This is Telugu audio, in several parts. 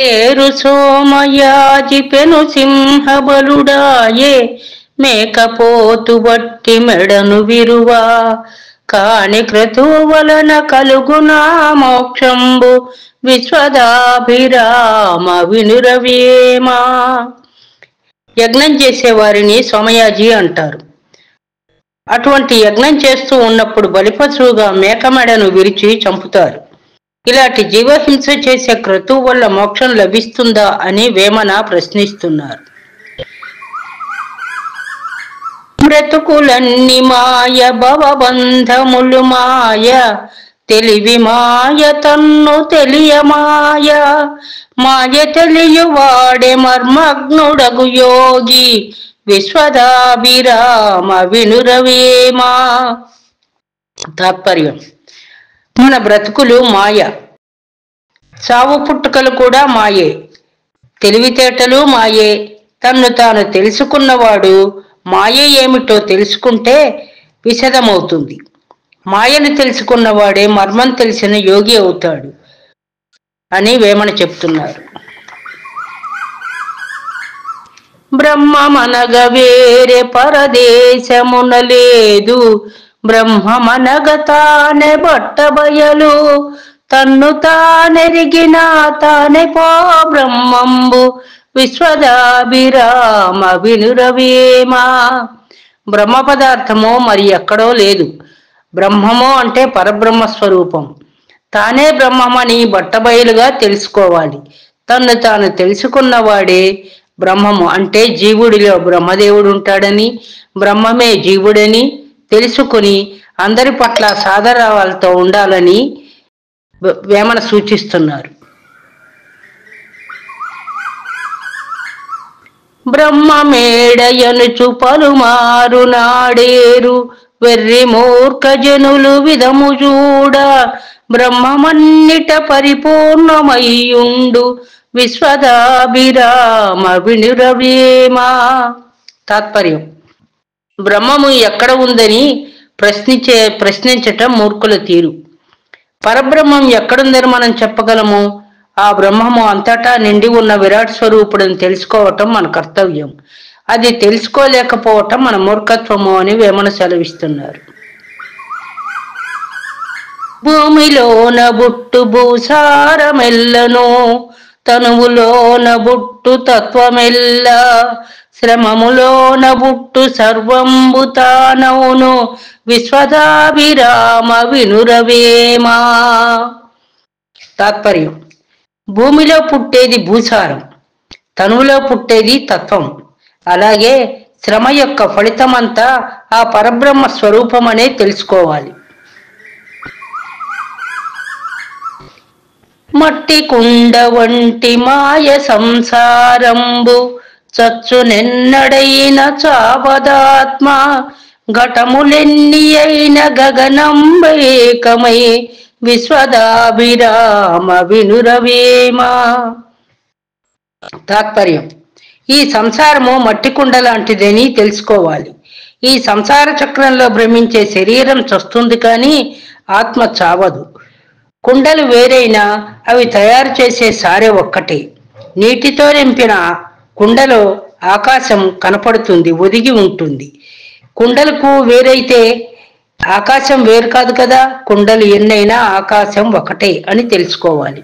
ఏరు సోమయాజి పెను సింహబలుడాయే మేకపోతు బట్టి మెడను విరువా కాని క్రతువు వలన కలుగునా మోక్షంబు విశ్వదాభిరామ వినురవేమా. యజ్ఞం చేసేవారిని సోమయాజి అంటారు. అటువంటి యజ్ఞం చేస్తూ ఉన్నప్పుడు బలిపశువుగా మేకమెడను విరిచి చంపుతారు. ఇలాంటి జీవహింస చేసే క్రతువు వల్ల మోక్షం లభిస్తుందా అని వేమన ప్రశ్నిస్తున్నారు. బ్రతుకులన్ని మాయ భవబంధములు మాయ తెలివి మాయ తన్ను తెలియమాయ మాయ తెలియవాడే మర్మగ్నుడగు యోగి విశ్వదాభిరామ వినురవేమా. తాత్పర్యం: మన బ్రతుకులు మాయ, చావు పుట్టుకలు కూడా మాయే, తెలివితేటలు మాయే. తన్ను తాను తెలుసుకున్నవాడు మాయ ఏమిటో తెలుసుకుంటే విశదమవుతుంది. మాయను తెలుసుకున్నవాడే మర్మం తెలిసిన యోగి అవుతాడు అని వేమన చెప్తున్నారు. బ్రహ్మమనగ వేరే పరదేశమున లేదు, బ్రహ్మమనగ తానే బట్టబయలు, తన్ను తానెరిగిన తానే పో బ్రహ్మంబు విశ్వదాభిరామ వినురవేమా. బ్రహ్మ పదార్థమో మరి ఎక్కడో లేదు. బ్రహ్మము అంటే పరబ్రహ్మ స్వరూపం. తానే బ్రహ్మమని బట్టబయలుగా తెలుసుకోవాలి. తన్ను తాను తెలుసుకున్నవాడే బ్రహ్మము అంటే జీవుడిలో బ్రహ్మదేవుడు ఉంటాడని, బ్రహ్మమే జీవుడని తెలుసుకుని అందరి పట్ల సాదరాలతో ఉండాలని వేమన సూచిస్తున్నారు. బ్రహ్మమేడయనుచు పలుమారు నాడేరు వెర్రి మూర్ఖ జనులు విధము చూడ, బ్రహ్మమన్నిట పరిపూర్ణమయ్యుండు విశ్వదాభిరామ వినురవేమా. తాత్పర్యం: బ్రహ్మము ఎక్కడ ఉందని ప్రశ్నించటం మూర్ఖుల తీరు. పరబ్రహ్మం ఎక్కడుందని మనం చెప్పగలము? ఆ బ్రహ్మము అంతటా నిండి ఉన్న విరాట్ స్వరూపుడని తెలుసుకోవటం మన కర్తవ్యం. అది తెలుసుకోలేకపోవటం మన మూర్ఖత్వము అని వేమన సెలవిస్తున్నారు. భూమిలోన బుట్టు భూసారమెల్లను, తనువులోన బుట్టు తత్వమెల్ల, శ్రమములోన బుట్టు సర్వంబు తానవును విశ్వదాభిరామ వినురవేమా. తాత్పర్యం: భూమిలో పుట్టేది భూసారం, తనువులో పుట్టేది తత్వం. అలాగే శ్రమ యొక్క ఫలితమంతా ఆ పరబ్రహ్మ స్వరూపమనే తెలుసుకోవాలి. మట్టి కుండ వంటి మాయ సంసారంబు చచ్చునెన్నడైన చావదాత్మ, ఘటములెన్ని అయిన గగనంబేకమై విశ్వదాభిరామ వినురవేమా. తాత్పర్యం: ఈ సంసారము మట్టి కుండ లాంటిదని తెలుసుకోవాలి. ఈ సంసార చక్రంలో భ్రమించే శరీరం చస్తుంది కానీ ఆత్మ చావదు. కుండలు వేరైనా అవి తయారు చేసే సారె ఒక్కటే. నీటితో నింపిన కుండలో ఆకాశం కనపడుతుంది, ఒదిగి ఉంటుంది. కుండలకు వేరైతే ఆకాశం వేరు కాదు కదా. కుండలు ఎన్నైనా ఆకాశం ఒకటే అని తెలుసుకోవాలి.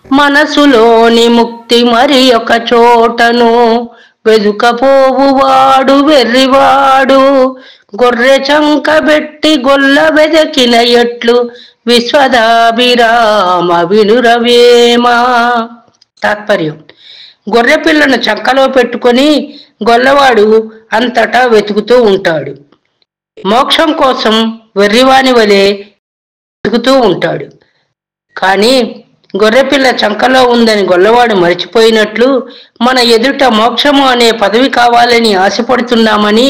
మనసులోని ముక్తి మరి ఒక చోటను వెదుకపోవువాడు వెర్రివాడు, గొర్రె చంకబెట్టి గొల్ల వెదకిన ఎట్లు విశ్వదాభిరామ వినురవేమా. తాత్పర్యం: గొర్రె పిల్లను చంకలో పెట్టుకొని గొల్లవాడు అంతటా వెతుకుతూ ఉంటాడు. మోక్షం కోసం వెర్రివాని వలె వెతుకుతూ ఉంటాడు. కానీ గొర్రెపిల్ల చంకలో ఉందని గొల్లవాడు మరిచిపోయినట్లు మన ఎదుట మోక్షము అనే పదవి కావాలని ఆశపడుతున్నామని,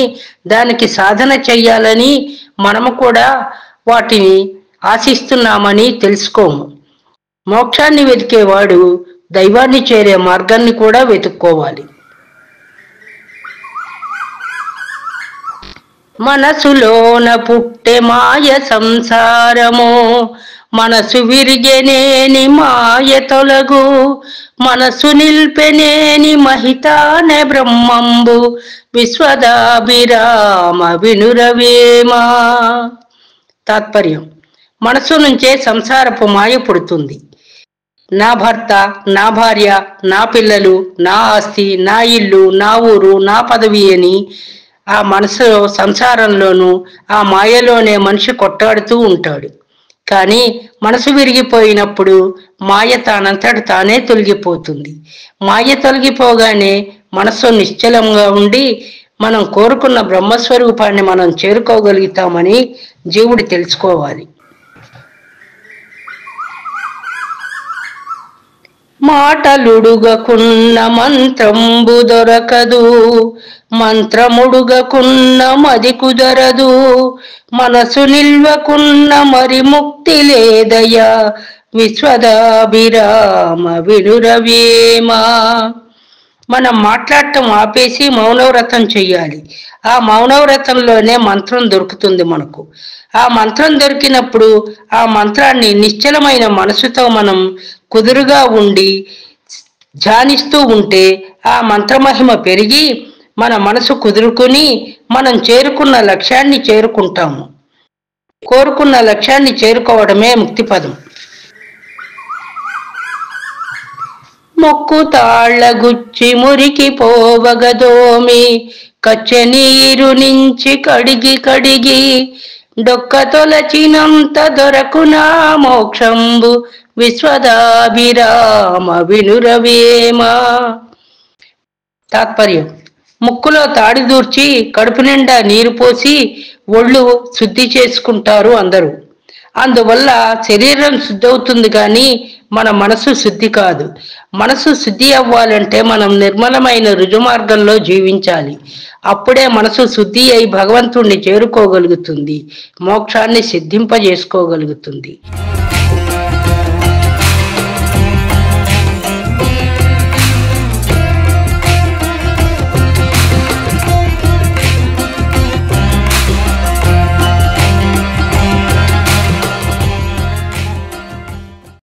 దానికి సాధన చెయ్యాలని మనము కూడా వాటిని ఆశిస్తున్నామని తెలుసుకోము. మోక్షాన్ని వెతికేవాడు దైవాన్ని చేరే మార్గాన్ని కూడా వెతుక్కోవాలి. మనసులోన పుట్టె మాయ సంసారము మనసు విరిగెనేని మాయ తొలగు, మనసు నిల్పెనేని మహితానే బ్రహ్మంబు, విశ్వదాభిరామ వినురవేమా. తాత్పర్యం: మనసు నుంచే సంసారపు మాయ పుడుతుంది. నా భర్త, నా భార్య, నా పిల్లలు, నా ఆస్తి, నా ఇల్లు, నా ఊరు, నా పదవి అని ఆ మనసు సంసారంలోనూ ఆ మాయలోనే మనిషి కొట్టాడుతూ ఉంటాడు. కానీ మనసు విరిగిపోయినప్పుడు మాయ తానంతట తానే తొలగిపోతుంది. మాయ తొలగిపోగానే మనసు నిశ్చలంగా ఉండి మనం కోరుకున్న బ్రహ్మస్వరూపాన్ని మనం చేరుకోగలుగుతామని జీవుడు తెలుసుకోవాలి. మాటలుడుగకున్న మంత్రంబు దొరకదు, మంత్రముడుగకున్న మది కుదరదు, మనసు నిల్వకున్న మరి ముక్తి లేదయ్యా, విశ్వదాభిరామ వినురవేమా. మనం మాట్లాడటం ఆపేసి మౌనవ్రతం చెయ్యాలి. ఆ మౌనవ్రతంలోనే మంత్రం దొరుకుతుంది మనకు. ఆ మంత్రం దొరికినప్పుడు ఆ మంత్రాన్ని నిశ్చలమైన మనసుతో మనం కుదురుగా ఉండి ధ్యానిస్తూ ఉంటే ఆ మంత్రమహిమ పెరిగి మన మనసు కుదురుకుని మనం చేరుకున్న లక్ష్యాన్ని చేరుకుంటాము. కోరుకున్న లక్ష్యాన్ని చేరుకోవడమే ముక్తి పదం. మొక్కు తాళ్లగుచ్చి మురికి పోవగదోమి, కచ్చె నీరు నుంచి కడిగి కడిగి, డొక్క తొలచినంత దొరకునా మోక్షంబు, విశ్వదాభిరామ వినురవేమా. తాత్పర్యం: ముక్కులో తాడి దూర్చి కడుపు నిండా నీరు పోసి ఒళ్ళు శుద్ధి చేసుకుంటారు అందరూ. అందువల్ల శరీరం శుద్ధవుతుంది కానీ మన మనసు శుద్ధి కాదు. మనసు శుద్ధి అవ్వాలంటే మనం నిర్మలమైన రుజుమార్గంలో జీవించాలి. అప్పుడే మనసు శుద్ధి అయి భగవంతుణ్ణి చేరుకోగలుగుతుంది, మోక్షాన్ని సిద్ధింపజేసుకోగలుగుతుంది.